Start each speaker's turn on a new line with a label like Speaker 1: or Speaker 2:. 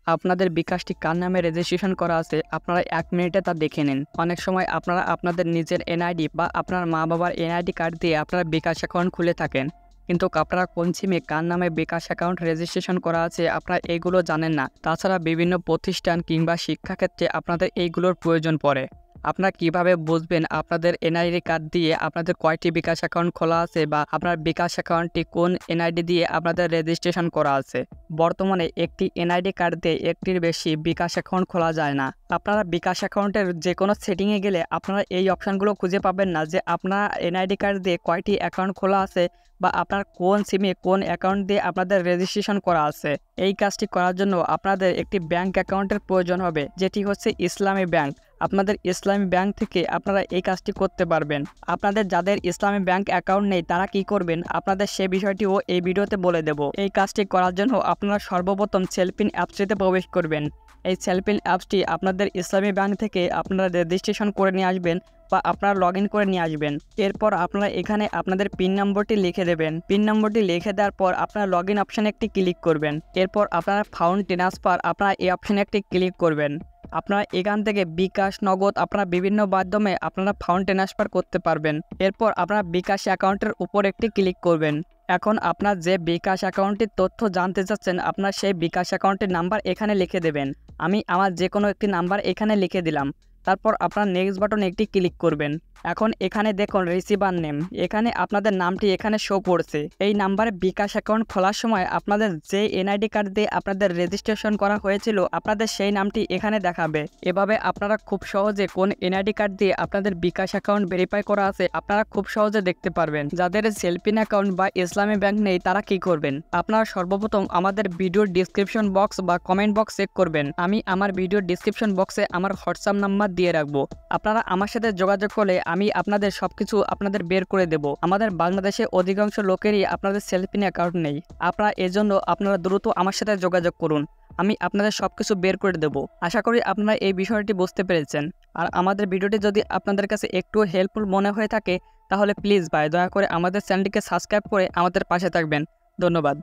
Speaker 1: আপনাদের বিকাশটি কার নামে রেজিস্ট্রেশন করা আছে আপনারা 1 মিনিটে তা দেখে নিন। অনেক সময় আপনারা আপনাদের নিজের এনআইডি বা আপনার মা-বাবার এনআইডি কার্ড দিয়ে আপনারা বিকাশ অ্যাকাউন্ট খুলে থাকেন। কিন্তু আপনারা কোন সিমে কার নামে বিকাশ অ্যাকাউন্ট রেজিস্ট্রেশন করা আছে আপনারা এইগুলো জানেন না। তাছাড়া বিভিন্ন প্রতিষ্ঠান কিংবা শিক্ষাক্ষেত্রে আপনাদের এইগুলোর প্রয়োজন পড়ে। আপনারা কিভাবে বুঝবেন আপনাদের এনআইডি কার্ড দিয়ে আপনাদের কয়টি বিকাশ অ্যাকাউন্ট খোলা আছে বা আপনার বিকাশ অ্যাকাউন্টটি কোন এনআইডি দিয়ে আপনাদের রেজিস্ট্রেশন করা আছে? বর্তমানে একটি এনআইডি কার্ড দিয়ে একটির বেশি বিকাশ অ্যাকাউন্ট খোলা যায় না। আপনারা বিকাশ অ্যাকাউন্টের যে কোনো সেটিংয়ে গেলে আপনারা এই অপশানগুলো খুঁজে পাবেন না যে আপনার এনআইডি কার্ড দিয়ে কয়টি অ্যাকাউন্ট খোলা আছে বা আপনার কোন সিমে কোন অ্যাকাউন্ট দিয়ে আপনাদের রেজিস্ট্রেশন করা আছে। এই কাজটি করার জন্য আপনাদের একটি ব্যাংক অ্যাকাউন্টের প্রয়োজন হবে, যেটি হচ্ছে ইসলামী ব্যাংক। আপনাদের ইসলামী ব্যাংক থেকে আপনারা এই কাজটি করতে পারবেন। আপনাদের যাদের ইসলামী ব্যাংক অ্যাকাউন্ট নেই তারা কি করবেন আপনাদের সে বিষয়টিও এই ভিডিওতে বলে দেব। এই কাজটি করার জন্য আপনারা সর্বপ্রথম সেলফিন অ্যাপসটিতে প্রবেশ করবেন। এই সেলফিন অ্যাপসটি আপনাদের ইসলামী ব্যাংক থেকে আপনারা রেজিস্ট্রেশন করে নিয়ে আসবেন বা আপনারা লগ ইন করে নিয়ে আসবেন। এরপর আপনারা এখানে আপনাদের পিন নম্বরটি লিখে দেবেন। পিন নম্বরটি লিখে দেওয়ার পর আপনারা লগ ইন অপশানে একটি ক্লিক করবেন। এরপর আপনারা ফাউন্ড ট্রান্সফার আপনারা এই অপশানে একটি ক্লিক করবেন। আপনারা এখান থেকে বিকাশ, নগদ আপনারা বিভিন্ন মাধ্যমে আপনারা ফান্ড ট্রান্সফার করতে পারবেন। এরপর আপনারা বিকাশ অ্যাকাউন্টের উপর একটি ক্লিক করবেন। এখন আপনার যে বিকাশ অ্যাকাউন্টের তথ্য জানতে চাচ্ছেন আপনার সেই বিকাশ অ্যাকাউন্টের নাম্বার এখানে লিখে দেবেন। আমি আমার যে কোনো একটি নাম্বার এখানে লিখে দিলাম। তারপর আপনার নেক্সট বাটনে একটি ক্লিক করবেন। এখন এখানে দেখুন রিসিভার নেম, এখানে আপনাদের নামটি এখানে শো করছে। এই নাম্বারে বিকাশ অ্যাকাউন্ট খোলার সময় আপনাদের যে এনআইডি কার্ড দিয়ে আপনাদের রেজিস্ট্রেশন করা হয়েছিল আপনাদের সেই নামটি এখানে দেখাবে। এভাবে আপনারা খুব সহজে কোন এনআইডি কার্ড দিয়ে আপনাদের বিকাশ অ্যাকাউন্ট ভেরিফাই করা আছে আপনারা খুব সহজে দেখতে পারবেন। যাদের সেলফিন অ্যাকাউন্ট বা ইসলামী ব্যাংক নেই তারা কি করবেন? আপনারা সর্বপ্রথম আমাদের ভিডিওর ডিসক্রিপশন বক্স বা কমেন্ট বক্স চেক করবেন। আমি আমার ভিডিওর ডিসক্রিপশন বক্সে আমার হোয়াটসঅ্যাপ নাম্বার দিয়ে রাখবো। আপনারা আমার সাথে যোগাযোগ করলে আমি আপনাদের সবকিছু আপনাদের বের করে দেব। আমাদের বাংলাদেশে অধিকাংশ লোকেরই আপনাদের সেলফিন অ্যাকাউন্ট নেই। আপনারা এজন্য আপনারা দ্রুত আমার সাথে যোগাযোগ করুন, আমি আপনাদের সবকিছু বের করে দেব। আশা করি আপনারা এই বিষয়টি বুঝতে পেরেছেন। আর আমাদের ভিডিওটি যদি আপনাদের কাছে একটু হেল্পফুল মনে হয়ে থাকে তাহলে প্লিজ ভাই দয়া করে আমাদের চ্যানেলটিকে সাবস্ক্রাইব করে আমাদের পাশে থাকবেন। ধন্যবাদ।